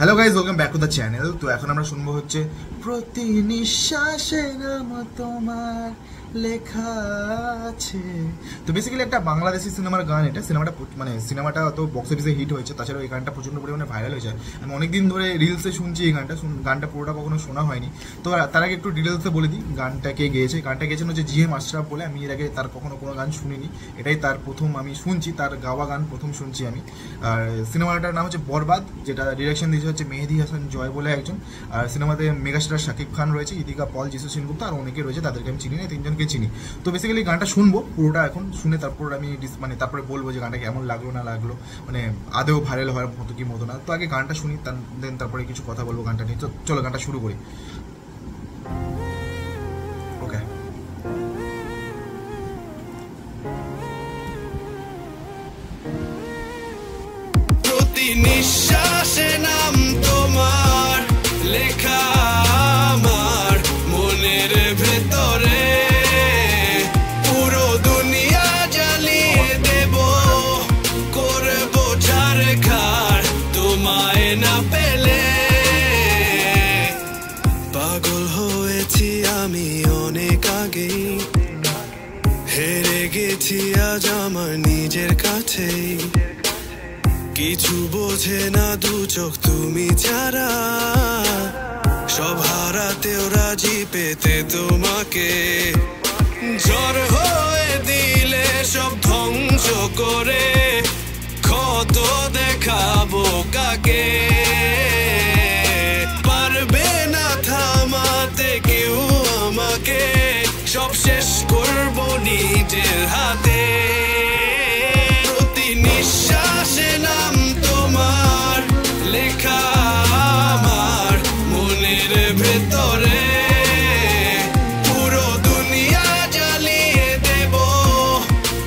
Hello guys, welcome back to the channel. তো এখন আমরা শুনবো হচ্ছে প্রতি নিঃশ্বাসে নাম তোমার লেখা আছে। তো বেসিক্যালি একটা বাংলাদেশি সিনেমার গান এটা। সিনেমাটা তো বক্স অফিসে হিট হয়েছে, তাছাড়াও এই গানটা প্রচণ্ড পরিমাণে ভাইরাল হয়েছে। আমি অনেকদিন ধরে রিলসে শুনছি এই গানটা পুরোটা কখনো শোনা হয়নি। তো তার আগে একটু ডিটেলসে বলে দিই গানটা কে গেয়েছে। গানটা গেয়েছেন হচ্ছে জিএম আশরাফ বলে। আমি এর আগে তার কখনো কোনো গান শুনিনি, এটাই তার প্রথম আমি শুনছি, তার গাওয়া গান প্রথম শুনছি আমি। আর সিনেমাটার নাম হচ্ছে বরবাদ, যেটা ডিরেকশন দিয়েছে হচ্ছে মেহেদি হাসান জয় বলে একজন। আর সিনেমাতে মেগাস্টার শাকিব খান রয়েছে, ইদিকা পল, যিশু সেনগুপ্ত আর অনেকে রয়েছে, তাদেরকে আমি চিনি না, তিনজনকে চিনি। তো বেসিক্যালি গানটা শুনবো পুরোটা, এখন শুনে তারপর আমি তারপরে বলবো যে গানটা কেমন লাগলো না লাগলো, আদেও ভাইরাল হওয়ার মতো কি মতো না। তো আগে গানটা শুনি, তারপরে কিছু কথা বলবো গানটা নিয়ে। তো চলো গানটা শুরু করি। ওকে। প্রতি নিঃশ্বাসে নাম তোমার লেখা আমার মনের ভেতরে, পুরো দুনিয়া জ্বালিয়ে দেব, করব ঝাড়খার তোমায় না পেলে। পাগল হয়েছি আমি অনেক আগেই, হেরে গেছি আজ আমার নিজের কাছেই। কিছু বোঝে না দু চোখ তুমি ছাড়া, সব হারাতেও রাজি পেতে তোমাকে। ঝড় হয়ে দিলে সব ধ্বংস করে, ক্ষত দেখাবো কাকে। পারবে না থামাতে কেউ আমাকে, সব শেষ করবো নিজের হাতে। প্রতি নিঃশ্বাসে নাম তোমার লেখা আমার মনের ভেতরে, পুরো দুনিয়া জ্বালিয়ে দেব,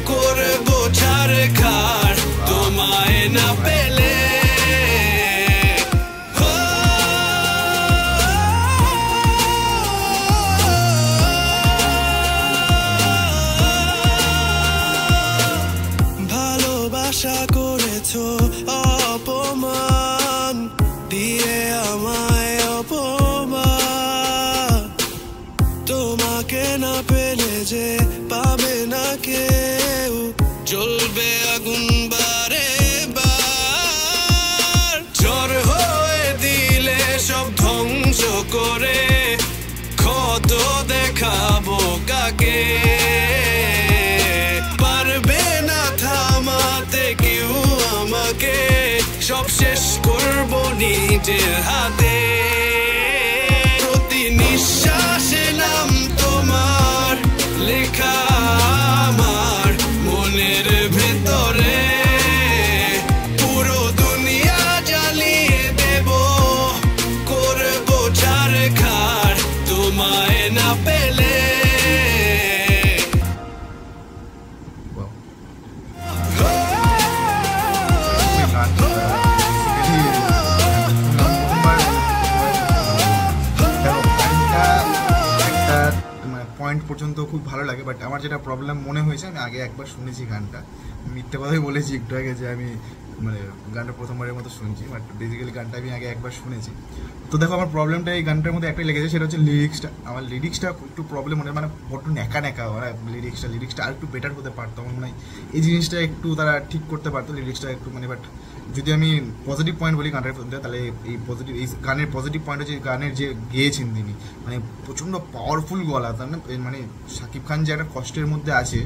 করবো ঝাড়খার তোমায় না পেলে। ভালোবাসা করেছো অপমান দিয়ে আমায় অপমান, তোমাকে না পেলে যে পাবে না কেউ, জ্বলবে আগুন বারে বার। ঝড় হয়ে দিলে সব ধ্বংস করে, ক্ষত দেখাবো কাকে। পারবে না থামাতে কেউ আমাকে, সব শেষ করবো নিজের হাতে। প্রতি নিঃশ্বাসে নাম তোমার লেখা আমার মনের ভেতরে, পুরো দুনিয়া জ্বালিয়ে দেব, করবো ঝাড়খার তোমায় না পেলে। পয়েন্ট পর্যন্ত খুব ভালো লাগে, বাট আমার যেটা প্রবলেম মনে হয়েছে, আমি আগে একবার শুনেছি গানটা, মিথ্যে কথাই বলেছি একটু আগে যে আমি গানটা প্রথমবারের মতো শুনছি, বাট বেসিক্যালি গানটা আমি আগে একবার শুনেছি। তো দেখো, আমার প্রবলেমটা এই গানটার মধ্যে একটাই লেগেছে, সেটা হচ্ছে লিরিক্সটা। আমার লিরিক্সটা একটু প্রবলেম বড্ড ন্যাকা লিরিক্সটা আর একটু বেটার হতে পারতো। আমার মনে হয় এই জিনিসটা একটু তারা ঠিক করতে পারতো, লিরিক্সটা একটু বাট যদি আমি পজিটিভ পয়েন্ট বলি গানটার মধ্যে, তাহলে এই গানের পজিটিভ পয়েন্ট হচ্ছে গানের যে গেয়েছেন তিনি, প্রচণ্ড পাওয়ারফুল গলা। তার শাকিব খান যে একটা কষ্টের মধ্যে আছে,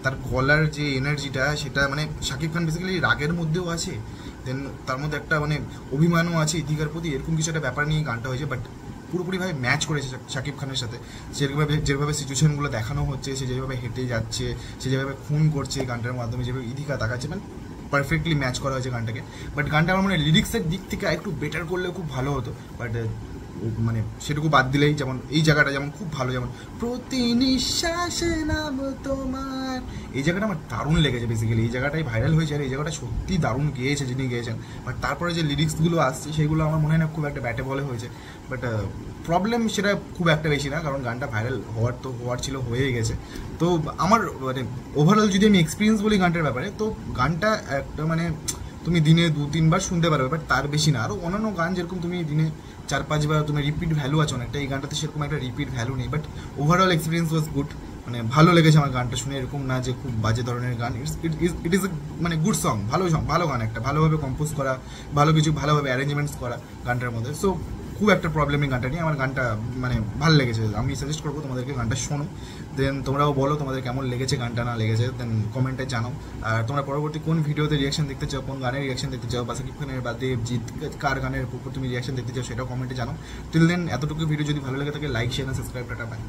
তার গলার যে এনার্জিটা, সেটা শাকিব খান বেসিক্যালি রাগের মধ্যেও আছে, দেন তার মধ্যে একটা অভিমানও আছে ইদিকার প্রতি, এরকম কিছু একটা ব্যাপার নিয়ে গানটা হয়েছে। বাট পুরোপুরিভাবে ম্যাচ করেছে শাকিব খানের সাথে, যেভাবে সিচুয়েশনগুলো দেখানো হচ্ছে, সে যেভাবে হেঁটে যাচ্ছে, সে যেভাবে খুন করছে গানটার মাধ্যমে, যেভাবে ইদিকা তাকাচ্ছে, পারফেক্টলি ম্যাচ করা হয়েছে গানটাকে। বাট গানটা আমার লিরিক্সের দিক থেকে একটু বেটার করলেও খুব ভালো হতো, বাট সেটুকু বাদ দিলেই, যেমন এই জায়গাটা যেমন খুব ভালো, যেমন প্রতি নিঃশ্বাসে নাম তোমার, এই জায়গাটা আমার দারুণ লেগেছে। বেসিক্যালি এই জায়গাটাই ভাইরাল হয়েছে, আর এই জায়গাটা সত্যি দারুণ গেয়েছে যিনি গেয়েছেন। বাট তারপরে যে লিরিক্সগুলো আসছে সেগুলো আমার মনে হয় না খুব একটা ব্যাটে বলে হয়েছে। বাট প্রবলেম সেটা খুব একটা বেশি না, কারণ গানটা ভাইরাল হওয়ার ছিল, হয়ে গেছে। তো আমার ওভারঅল যদি আমি এক্সপিরিয়েন্স বলি গানটার ব্যাপারে, তো গানটা একটা তুমি দিনে 2-3 বার শুনতে পারবে, বাট তার বেশি না। আরও অন্যান্য গান যেরকম তুমি দিনে 4-5 বার, তুমি রিপিট ভ্যালু আছে অনেকটা, এই গানটাতে সেরকম একটা রিপিট ভ্যালু নেই, but overall experience was good. মানে ভালো লেগেছে আমার গানটা শুনে, এরকম না যে খুব বাজে ধরনের গান। ইট ইজ মানে গুড সং, ভালো গান, একটা ভালোভাবে কম্পোজ করা, ভালো কিছু ভালোভাবে অ্যারেঞ্জমেন্টস করা গানটার মধ্যে। সো খুব একটা প্রবলেমই গানটা নিয়ে, আমার গানটা মানে ভালো লেগেছে। আমি সাজেস্ট করবো তোমাদেরকে গানটা শোনো, দেন তোমরাও বলো তোমাদের কেমন লেগেছে গানটা, না লেগেছে দেন কমেন্টে জানাও। আর তোমরা পরবর্তী কোন ভিডিওতে রিয়াকশন দেখতে চাও, কোন গানের রিয়াকশন দেখতে চাও, বা সাকিব খানের বা দেবজিৎ কার গানের উপর তুমি রিয়াকশন দেখতে চাও সেটাও কমেন্টে জানাও। টিল দেন এতটুকু ভিডিও যদি ভালো লেগে থাকে like share subscribe, tata bye.